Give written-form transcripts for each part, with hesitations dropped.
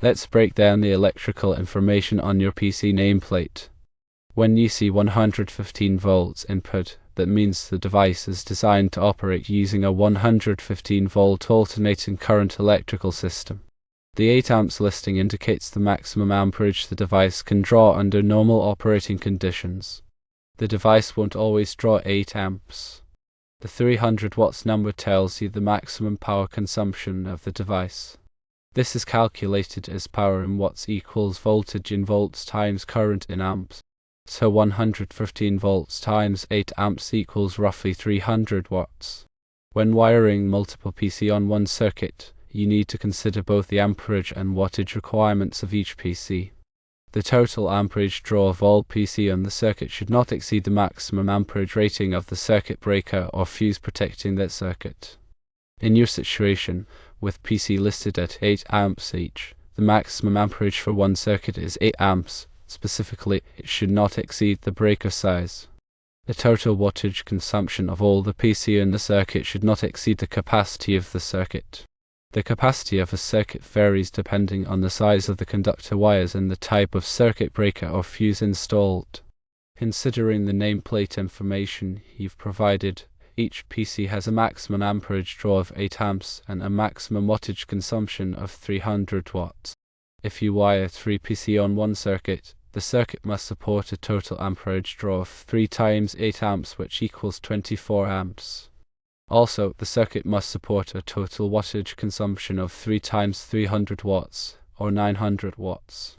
Let's break down the electrical information on your PC nameplate. When you see 115 volts input, that means the device is designed to operate using a 115 volt alternating current electrical system. The 8 amps listing indicates the maximum amperage the device can draw under normal operating conditions. The device won't always draw 8 amps. The 300 watts number tells you the maximum power consumption of the device. This is calculated as power in watts equals voltage in volts times current in amps. So 115 volts times 8 amps equals roughly 300 watts. When wiring multiple PC on one circuit, you need to consider both the amperage and wattage requirements of each PC. The total amperage draw of all PC on the circuit should not exceed the maximum amperage rating of the circuit breaker or fuse protecting that circuit. In your situation, with PC listed at 8 amps each, the maximum amperage for one circuit is 8 amps. Specifically, it should not exceed the breaker size. The total wattage consumption of all the PC in the circuit should not exceed the capacity of the circuit. The capacity of a circuit varies depending on the size of the conductor wires and the type of circuit breaker or fuse installed. Considering the nameplate information you've provided, each PC has a maximum amperage draw of 8 amps and a maximum wattage consumption of 300 watts. If you wire 3 PC on one circuit, the circuit must support a total amperage draw of 3 times 8 amps, which equals 24 amps. Also, the circuit must support a total wattage consumption of 3 times 300 watts, or 900 watts.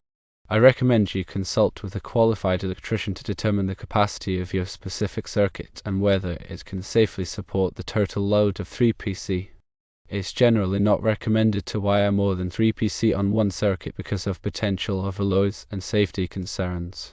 I recommend you consult with a qualified electrician to determine the capacity of your specific circuit and whether it can safely support the total load of 3 PC. It's generally not recommended to wire more than 3 PC on one circuit because of potential overloads and safety concerns.